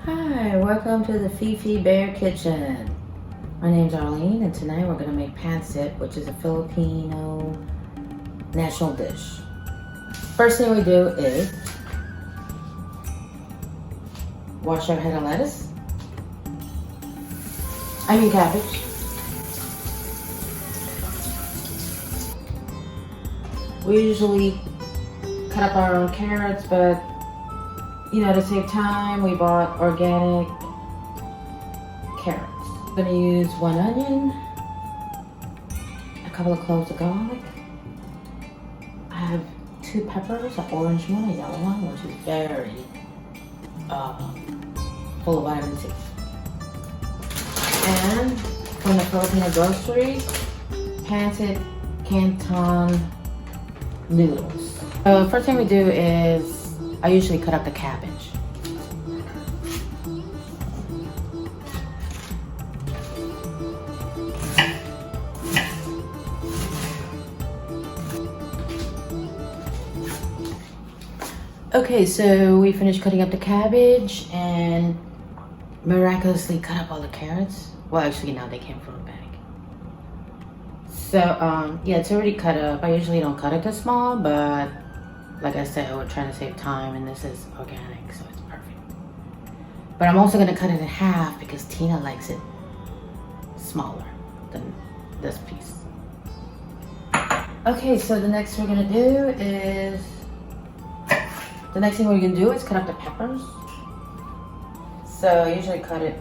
Hi, welcome to the Fifi Bear Kitchen. My name's Arlene, and tonight we're going to make pancit, which is a Filipino national dish. First thing we do is wash our head of lettuce. Cabbage. We usually cut up our own carrots, but to save time, we bought organic carrots. I'm gonna use 1 onion, a couple of cloves of garlic. I have 2 peppers, an orange one, a yellow one, which is very full of vitamin C. And from the Filipino grocery, Pancit Canton noodles. So the first thing we do is I usually cut up the cabbage. Okay, so we finished cutting up the cabbage and miraculously cut up all the carrots. Well, actually, now they came from a bag. So, yeah, it's already cut up. I usually don't cut it this small, but like I said, we're trying to save time, and this is organic, so it's perfect. But I'm also gonna cut it in half because Tina likes it smaller than this piece. Okay, so the next thing we're gonna do is cut up the peppers. So I usually cut it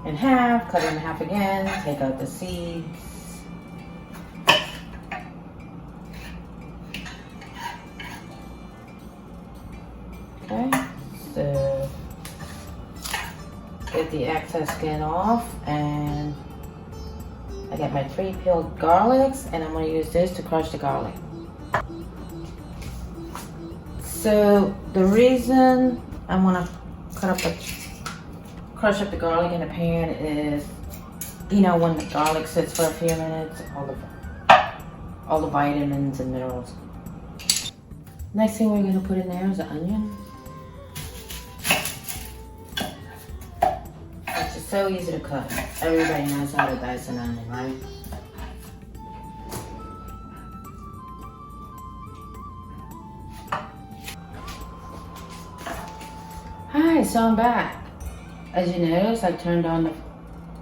in half, cut it in half again, take out the seeds. Okay, so get the excess skin off, and I got my 3 peeled garlics, and I'm going to use this to crush the garlic. So the reason I want to crush up the garlic in the pan is, when the garlic sits for a few minutes, all the vitamins and minerals. Next thing we're going to put in there is the onion. It's just so easy to cut. Everybody knows how to dice an onion, right? Hi, so I'm back. As you notice, I turned on the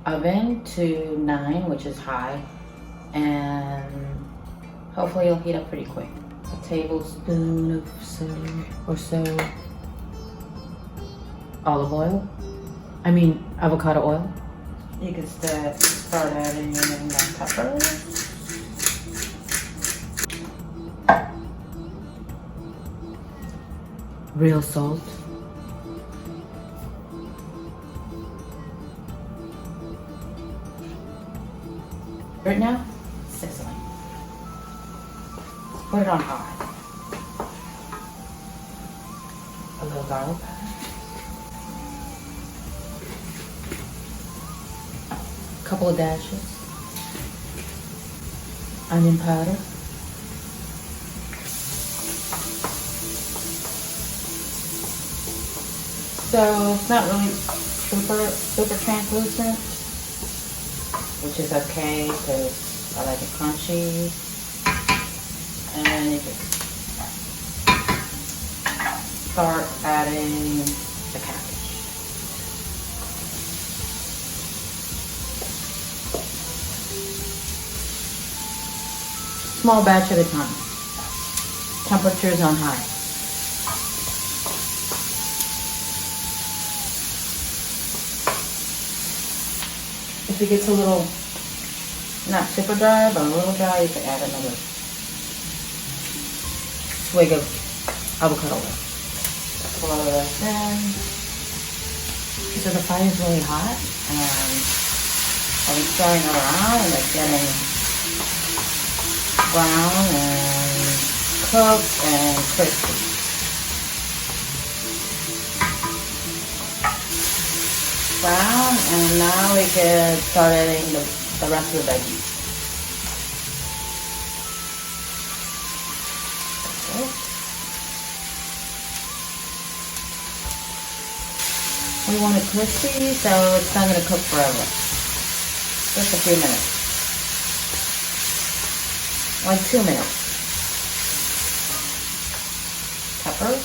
oven to 9, which is high, and hopefully it'll heat up pretty quick. A tablespoon of avocado oil. You can start adding in the peppers. Real salt. Right now, sizzling. Put it on high. A little garlic powder. A couple of dashes. Onion powder. So it's not really super translucent, which is okay because I like it crunchy. And you can start adding the cabbage. Small batch at a time. Temperature is on high. If it gets a little, not super dry, but a little dry, you can add another swig of avocado oil. Pour this in. So the fire is really hot, and I'll be stirring around, and it's getting brown and cooked and crispy. Brown, and now we can start adding the rest of the veggies. Okay. We want it crispy, so it's not going to cook forever. Just a few minutes. Like 2 minutes. Peppers.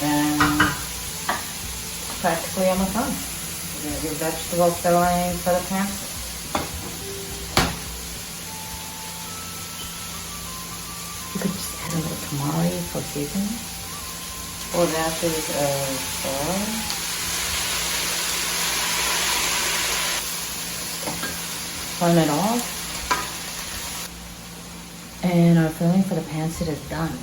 And practically almost done. We're going to do vegetable filling for the pancit. You could just add a little tamari for seasoning. Or dashes of soy. Turn it off. And our filling for the pancit is done.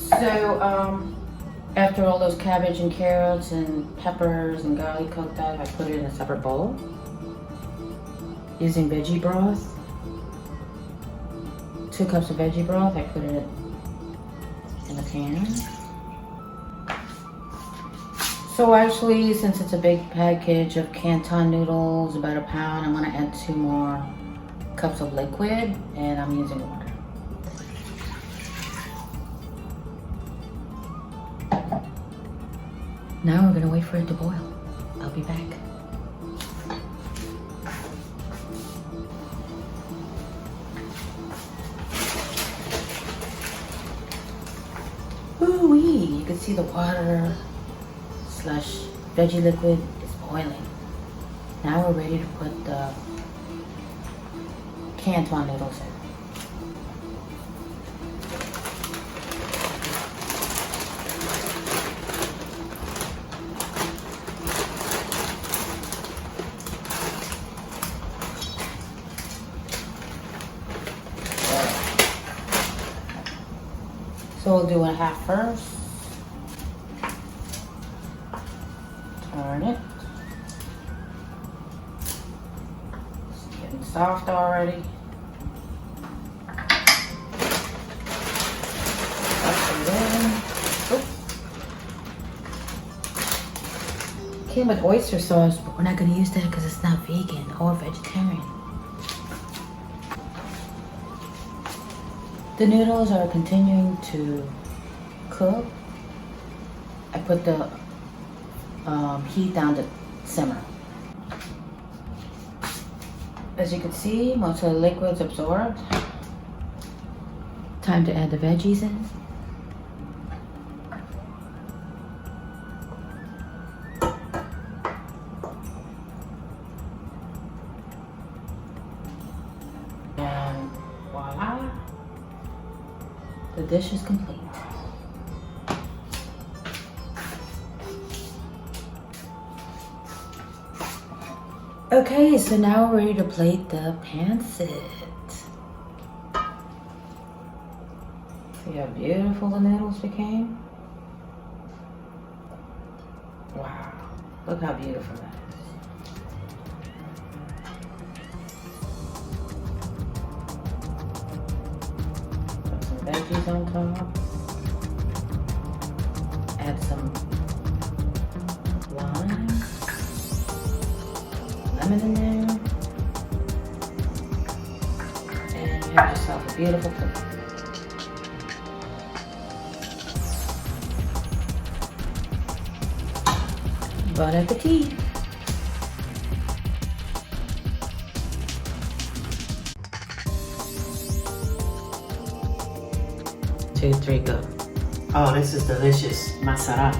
So, after all those cabbage and carrots and peppers and garlic cooked up, I put it in a separate bowl. Using veggie broth. 2 cups of veggie broth, I put it in a pan. So actually, since it's a big package of Canton noodles, about a pound, I'm gonna add 2 more cups of liquid, and I'm using water. Now we're gonna wait for it to boil. I'll be back. Ooh-wee, you can see the water / veggie liquid is boiling. Now we're ready to put the Canton noodles in. So we'll do a half first. Turn it. It's getting soft already. Stuff it in. Oop. Came with oyster sauce, but we're not going to use that because it's not vegan or vegetarian. The noodles are continuing to cook. I put the heat down to simmer. As you can see, most of the liquid's absorbed. Time to add the veggies in. And voila. The dish is complete. Okay, so now we're ready to plate the pancit. See how beautiful the noodles became? Wow, look how beautiful that is. Veggies on top. Add some lime, lemon in there, and you have yourself a beautiful plate. Bon appetit! 2, 3, go. Oh, this is delicious. Masarap.